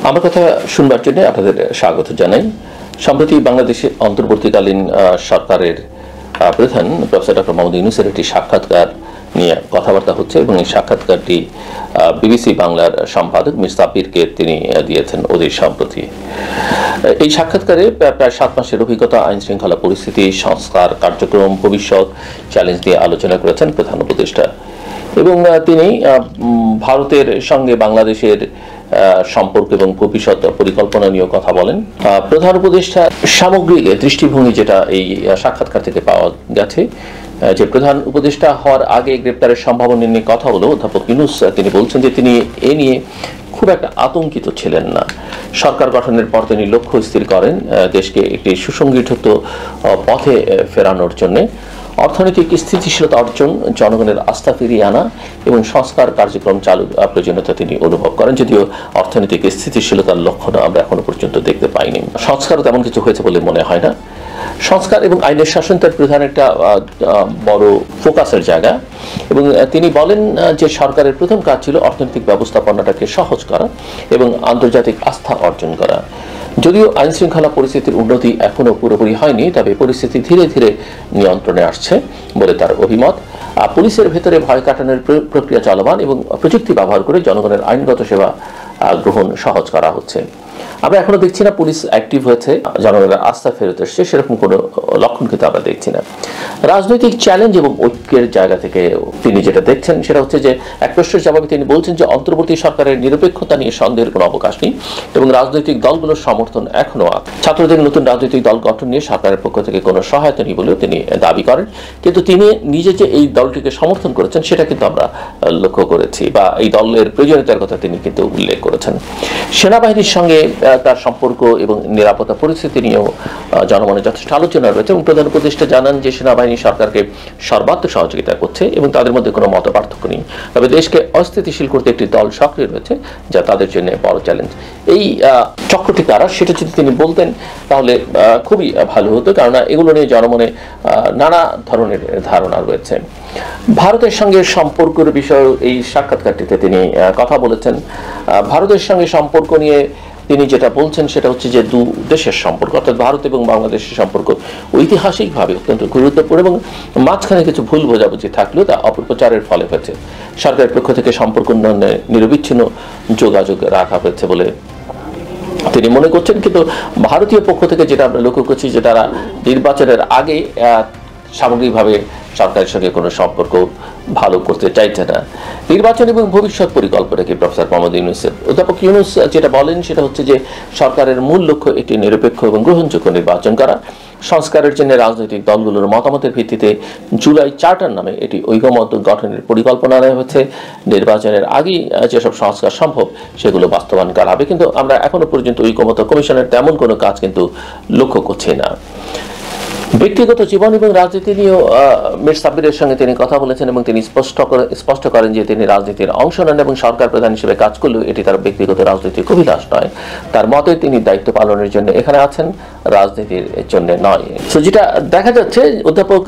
আমার কথা শুনবার জন্য আপনাদের স্বাগত জানাই। সম্প্রতি বাংলাদেশে অন্তর্বর্তীকালীন সরকারের প্রধান প্রফেসর ডক্টর মোহাম্মদ ইউনূসের একটি সাক্ষাৎকার নিয়ে কথাবার্তা হচ্ছে এবং এই সাক্ষাৎকারটি বিবিসি বাংলার সম্পাদক মির সাব্বিরকে তিনি দিয়েছেন অতি সম্প্রতি। এই সাক্ষাৎকারে প্রায় 7 মাসের অভিজ্ঞতা, আইন শৃঙ্খলা পরিস্থিতি, সংস্কার কার্যক্রম, ভবিষ্যৎ চ্যালেঞ্জ নিয়ে আলোচনা করেছেন প্রধান উপদেষ্টা এবং তিনি ভারতের সঙ্গে বাংলাদেশের সম্পর্ক এবং ভবিষ্যৎ পরিকল্পনা নিয়ে কথা বলেন। প্রধান উপদেষ্টা সামগ্রিক দৃষ্টিভঙ্গি যেটা এই সাক্ষাৎকার থেকে পাওয়া গেছে, যে প্রধান উপদেষ্টা হওয়ার আগে গ্রেপ্তারের সম্ভাবনা নিয়ে কথা হলো অধ্যাপক ইউনূস তিনি বলছেন যে তিনি এ নিয়ে খুব একটা আতঙ্কিত ছিলেন না। সরকার গঠনের পর তিনি লক্ষ্য স্থির করেন দেশকে একটি সুসংগঠিত পথে ফেরানোর জন্য অর্থনৈতিক স্থিতিশীলতা অর্জন, জনগণের আস্থা ফিরিয়ে আনা এবং সংস্কার কার্যক্রম চালুর প্রয়োজনীয়তা তিনি অনুভব করেন। যদিও অর্থনৈতিক স্থিতিশীলতার লক্ষণ আমরা এখনো পর্যন্ত দেখতে পাইনি। সংস্কারও তেমন কিছু হয়েছে বলে মনে হয় না। সংস্কার এবং আইনের শাসন তার প্রধান একটা বড় ফোকাসের জায়গা এবং তিনি বলেন যে সরকারের প্রথম কাজ ছিল অর্থনৈতিক ব্যবস্থাপনাটাকে সহজ করা এবং আন্তর্জাতিক আস্থা অর্জন করা। যদিও আইন শৃঙ্খলা পরিস্থিতির উন্নতি এখনো পুরোপুরি হয়নি, তবে পরিস্থিতি ধীরে ধীরে নিয়ন্ত্রণে আসছে বলে তার অভিমত। পুলিশের ভেতরে ভয় কাটানোর প্রক্রিয়া চলমান এবং প্রযুক্তি ব্যবহার করে জনগণের আইনগত সেবা গ্রহণ সহজ করা হচ্ছে। আমরা এখনো দেখছি না পুলিশ অ্যাক্টিভ হয়েছে, জনগণের আস্থা ফেরত এসছে, সেরকম কোনো লক্ষণ কিন্তু আমরা দেখছি না। রাজনৈতিক চ্যালেঞ্জ এবং ঐক্যের জায়গা থেকে তিনি যেটা দেখছেন সেটা হচ্ছে যে এক প্রশ্নের জবাবে তিনি বলছেন যে অন্তর্বর্তী সরকারের নিরপেক্ষতা নিয়ে সন্দেহের কোনো অবকাশ নেই এবং রাজনৈতিক দলগুলোর সমর্থন এখনো আছে। ছাত্রদের নতুন রাজনৈতিক দল গঠন নিয়ে সরকারের পক্ষ থেকে কোনো সহায়তা নেই বলেও তিনি দাবি করেন, কিন্তু তিনি নিজে যে এই দলটিকে সমর্থন করেছেন সেটা কিন্তু আমরা লক্ষ্য করেছি বা এই দলের প্রয়োজনীয়তার কথা তিনি কিন্তু উল্লেখ করেছেন। সেনাবাহিনীর সঙ্গে তার সম্পর্ক এবং নিরাপত্তা পরিস্থিতি নিয়েও জনমনে যথেষ্ট আলোচনা রয়েছে এবং প্রধান উপদেষ্টা জানান যে সেনাবাহিনী সরকারকে সর্বাত্মক সহযোগিতা করছে এবং তাদের মধ্যে কোনো মত পার্থক্য নেই, তবে দেশকে অস্থিতিশীল করতে একটি দল সক্রিয় রয়েছে যা তাদের জন্য বড় চ্যালেঞ্জ। এই চক্রটি কারা সেটা যদি তিনি বলতেন তাহলে খুবই ভালো হতো, কেননা এগুলো নিয়ে জনমনে নানা ধরনের ধারণা রয়েছে। ভারতের সঙ্গে সম্পর্কের বিষয়ে এই সাক্ষাৎকারটিতে তিনি কথা বলেছেন। ভারতের সঙ্গে সম্পর্ক নিয়ে তিনি যেটা বলছেন সেটা হচ্ছে যে দু দেশের সম্পর্ক অর্থাৎ ভারত এবং বাংলাদেশের সম্পর্ক ঐতিহাসিকভাবে অত্যন্ত গুরুত্বপূর্ণ এবং মাঝখানে কিছু ভুল বোঝাবুঝি থাকলেও তা অপপ্রচারের ফলে হয়েছে। সরকারের পক্ষ থেকে সম্পর্ক উন্নয়নে নিরবিচ্ছিন্ন যোগাযোগ রাখা হয়েছে বলে তিনি মনে করছেন, কিন্তু ভারতীয় পক্ষ থেকে যেটা আমরা লক্ষ্য করছি যে তারা নির্বাচনের আগে সামগ্রিকভাবে সরকারের সঙ্গে কোনো সম্পর্ক ভালো করতে চাইছে না। নির্বাচন এবং ভবিষ্যৎ পরিকল্পনা কি প্রফেসর মোহাম্মদ ইউনূসের অধ্যাপক ইউনূস যেটা বলেন সেটা হচ্ছে যে সরকারের মূল লক্ষ্য একটি নিরপেক্ষ এবং গ্রহণযোগ্য নির্বাচন করা। সংস্কারের জন্য রাজনৈতিক দলগুলোর মতামতের ভিত্তিতে জুলাই চার্টার নামে এটি ঐকমত্য গঠনের পরিকল্পনা নেওয়া হচ্ছে। নির্বাচনের আগেই যেসব সংস্কার সম্ভব সেগুলো বাস্তবায়ন করা হবে, কিন্তু আমরা এখনো পর্যন্ত ঐকমত্য কমিশনের তেমন কোনো কাজ কিন্তু লক্ষ্য করছি না। ব্যক্তিগত জীবন এবং রাজনীতি নিয়েও মির সাব্বিরের সঙ্গে তিনি কথা বলেছেন এবং তিনি স্পষ্ট করেন যে তিনি রাজনীতির অংশ নেন এবং সরকার প্রধান হিসেবে কাজ করলেও এটি তার ব্যক্তিগত রাজনৈতিক অভিলাষ নয়। তার মতে তিনি দায়িত্ব পালনের জন্য এখানে আছেন, রাজনীতির জন্য নয়। তো যেটা দেখা যাচ্ছে অধ্যাপক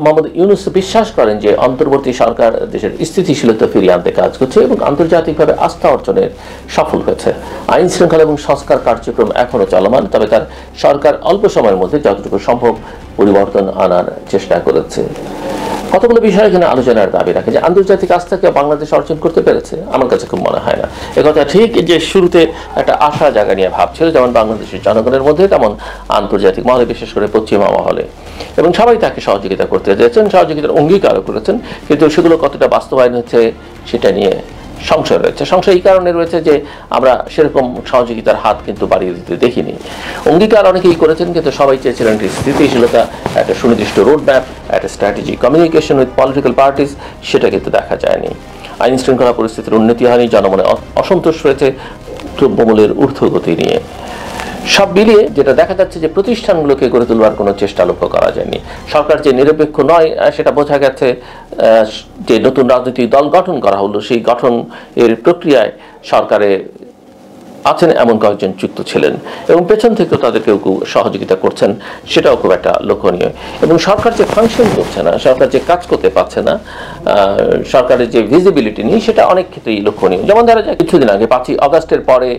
মোহাম্মদ ইউনূস বিশ্বাস করেন যে অন্তর্বর্তী সরকার দেশের স্থিতিশীলতা ফিরিয়ে আনতে কাজ করছে এবং আন্তর্জাতিকভাবে আস্থা অর্জনের সফল হয়েছে। আইন শৃঙ্খলা এবং সংস্কার কার্যক্রম এখনো চলমান, তবে তার সরকার অল্প সময়ের মধ্যে যতটুকু সম্ভব পরিবর্তন আনার চেষ্টা করেছে। কতগুলো বিষয় এখানে আলোচনার দাবি রাখে যে আন্তর্জাতিক আস্থাকে বাংলাদেশ অর্জন করতে পেরেছে, আমার কাছে খুব মনে হয় না। একথা ঠিক যে শুরুতে একটা আশা জায়গা নিয়ে ভাবছিল, যেমন বাংলাদেশের জনগণের মধ্যে তেমন আন্তর্জাতিক মহলে, বিশেষ করে পশ্চিমা মহলে, এবং সবাই তাকে সহযোগিতা করতে চেয়েছেন, সহযোগিতার অঙ্গীকারও করেছেন, কিন্তু সেগুলো কতটা বাস্তবায়ন হচ্ছে সেটা নিয়ে সংশয় রয়েছে। সংশয় এই কারণে রয়েছে যে আমরা সেরকম সহযোগিতার হাত কিন্তু বাড়িয়ে দিতে দেখিনি। অঙ্গীকার অনেকেই করেছেন, কিন্তু সবাই চেয়েছিলেন একটি স্থিতিশীলতা, একটা সুনির্দিষ্ট রোডম্যাপ, একটা strategy communication with political parties, সেটা কিন্তু দেখা যায়নি। আইন শৃঙ্খলা পরিস্থিতির উন্নতি হয়নি, জনমনে অসন্তোষ রয়েছে দ্রব্যমূল্যের ঊর্ধ্বগতি নিয়ে। সব মিলিয়ে যেটা দেখা যাচ্ছে যে প্রতিষ্ঠানগুলোকে গড়ে তোলবার কোনো চেষ্টা লক্ষ্য করা যায়নি। সরকার যে নিরপেক্ষ নয় সেটা বোঝা গেছে যে নতুন রাজনৈতিক দল গঠন করা হলো, সেই গঠন এর প্রক্রিয়ায় সরকারে আছেন এমন কয়েকজন যুক্ত ছিলেন এবং পেছন থেকেও তাদের কেউ কেউ সহযোগিতা করছেন, সেটাও খুব একটা লক্ষণীয়। এবং সরকার যে ফাংশন করছে না, সরকার যে কাজ করতে পারছে না, সরকারের যে ভিজিবিলিটি নেই, সেটা অনেক ক্ষেত্রেই লক্ষণীয়। যেমন ধরা যায় কিছুদিন আগে 5ই আগস্টের পরে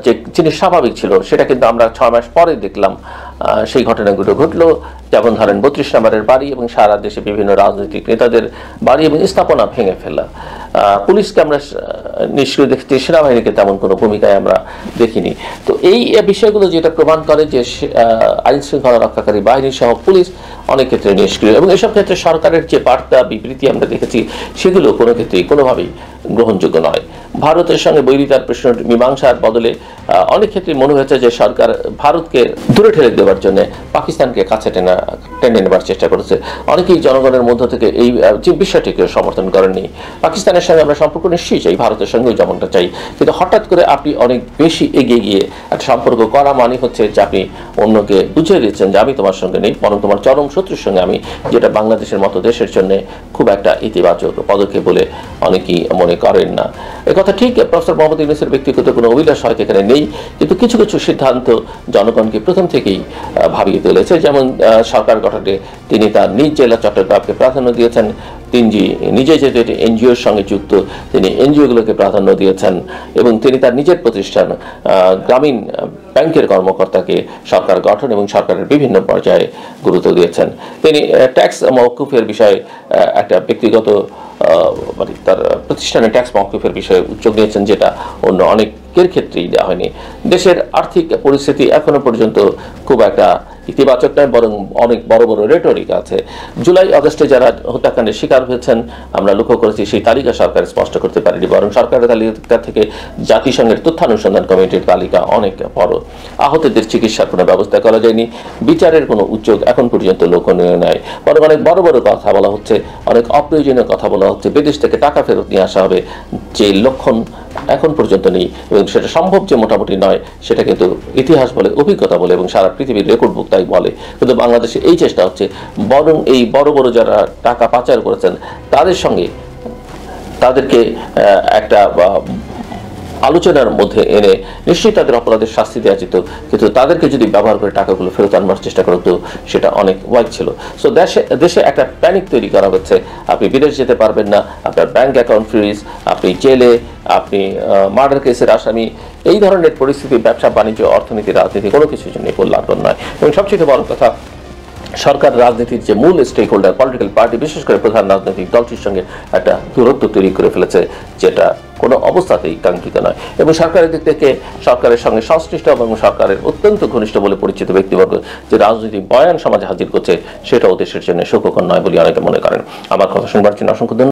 যে জিনিস স্বাভাবিক ছিল সেটা কিন্তু আমরা 6 মাস পরে দেখলাম সেই ঘটনাগুলো ঘটলো। যেমন ধরেন 32 নম্বরের বাড়ি এবং সারা দেশে বিভিন্ন রাজনৈতিক নেতাদের বাড়ি এবং স্থাপনা ভেঙে ফেলা। পুলিশকে আমরা নিষ্ক্রিয় দেখতে, সেনাবাহিনীকে তেমন কোনো ভূমিকায় আমরা দেখিনি। তো এই বিষয়গুলো যেটা প্রমাণ করে যে আইন শৃঙ্খলা রক্ষাকারী বাহিনী সহ পুলিশ অনেক ক্ষেত্রে নিষ্ক্রিয়, এবং এসব ক্ষেত্রে সরকারের যে বার্তা বিবৃতি আমরা দেখেছি সেগুলো কোনো ক্ষেত্রেই কোনোভাবেই গ্রহণযোগ্য নয়। ভারতের সঙ্গে বৈরিতার প্রশ্ন মীমাংসার বদলে অনেক ক্ষেত্রে মনে হয়েছে যে সরকার ভারতকে দূরে ঠেলে দেওয়ার জন্য পাকিস্তানকে কাছে টেনে নেবার চেষ্টা করেছে। অনেকেই জনগণের মধ্য থেকে এই যে বিষয়টিকে সমর্থন করেননি। পাকিস্তানের সঙ্গে আমরা সম্পর্ক নিশ্চয়ই চাই, ভারতের সঙ্গেও যেমনটা চাই, কিন্তু হঠাৎ করে আপনি অনেক বেশি এগিয়ে গিয়ে একটা সম্পর্ক করা মানে হচ্ছে যে আপনি অন্যকে বুঝিয়ে দিচ্ছেন যে আমি তোমার সঙ্গে নেই, বরং তোমার চরম শত্রুর সঙ্গে আমি, যেটা বাংলাদেশের মতো দেশের জন্য খুব একটা ইতিবাচক পদক্ষেপ বলে অনেকেই মনে করেন না। একথা ঠিক, প্রফেসর মোহাম্মদ ইউনূসের ব্যক্তিগত কোনো অভিলাষ হয়তো এখানে নেই, কিন্তু কিছু কিছু সিদ্ধান্ত জনগণকে প্রথম থেকেই ভাবিয়ে তুলেছে। যেমন সরকার গঠনে তিনি তার নিজ জেলা চট্টগ্রামকে প্রাধান্য দিয়েছেন। তিনি নিজে যেহেতু এনজিওর সঙ্গে যুক্ত, তিনি এনজিওগুলোকে প্রাধান্য দিয়েছেন, এবং তিনি তার নিজের প্রতিষ্ঠান গ্রামীণ ব্যাংকের কর্মকর্তাকে সরকার গঠন এবং সরকারের বিভিন্ন পর্যায়ে গুরুত্ব দিয়েছেন। তিনি ট্যাক্স মওকুফের বিষয়ে একটা ব্যক্তিগত মানে তার প্রতিষ্ঠানে ট্যাক্স মওকুফের বিষয়ে উদ্যোগ নিয়েছেন, যেটা অন্য অনেকের ক্ষেত্রেই দেওয়া হয়নি। দেশের আর্থিক পরিস্থিতি এখনো পর্যন্ত খুব একটা ইতিবাচক নয়, বরং অনেক বড় বড় রেটরিক আছে। জুলাই আগস্টে যারা হত্যাকাণ্ডের শিকার হয়েছেন আমরা লক্ষ্য করেছি সেই তালিকা সরকার স্পষ্ট করতে পারেনি, বরং সরকারের তালিকা থেকে জাতিসংঘের তথ্যানুসন্ধান কমিটির তালিকা অনেক বড়। আহতদের চিকিৎসার কোনো ব্যবস্থা করা যায়নি, বিচারের কোনো উদ্যোগ এখন পর্যন্ত লক্ষণীয় নয়, বরং অনেক বড় বড় কথা বলা হচ্ছে, অনেক অপ্রয়োজনীয় কথা বলা হচ্ছে। বিদেশ থেকে টাকা ফেরত নিয়ে আসা হবে, যে লক্ষণ এখন পর্যন্ত নেই, এবং সেটা সম্ভব যে মোটামুটি নয় সেটা কিন্তু ইতিহাস বলে, অভিজ্ঞতা বলে, এবং সারা পৃথিবীর রেকর্ড বুক তাই বলে। কিন্তু বাংলাদেশে এই চেষ্টা হচ্ছে, বরং এই বড় বড় যারা টাকা পাচার করেছেন তাদের সঙ্গে তাদেরকে একটা আলোচনার মধ্যে এনে নিশ্চয়ই তাদের অপরাধের শাস্তি দেওয়া যেত, কিন্তু তাদেরকে যদি ব্যবহার করে টাকাগুলো ফেরত আনবার চেষ্টা করতো সেটা অনেক ওয়াইড ছিল। সো দেশে একটা প্যানিক তৈরি করা হচ্ছে, আপনি বিদেশ যেতে পারবেন না, আপনার ব্যাংক অ্যাকাউন্ট ফ্রিজ, আপনি জেলে, আপনি মার্ডার কেসের আসামি, এই ধরনের পরিস্থিতি ব্যবসা বাণিজ্য অর্থনীতি রাজনীতি কোনো কিছুর জন্য কল্যাণকর নয়। এবং সবচেয়ে বড় কথা, সরকার রাজনীতির যে মূল স্টেক হোল্ডার পলিটিক্যাল পার্টি, বিশেষ করে প্রধান রাজনৈতিক দলটির সঙ্গে একটা দূরত্ব তৈরি করে ফেলেছে, যেটা কোনো অবস্থাতেই কাঙ্ক্ষিত নয়। এবং সরকারের দিক থেকে সরকারের সঙ্গে সংশ্লিষ্ট এবং সরকারের অত্যন্ত ঘনিষ্ঠ বলে পরিচিত ব্যক্তিবর্গ যে রাজনৈতিক বয়ান সমাজে হাজির করছে, সেটাও দেশের জন্য সুখকর নয় বলে অনেকে মনে করেন। আমার কথা শুনবার জন্য অসংখ্য ধন্যবাদ।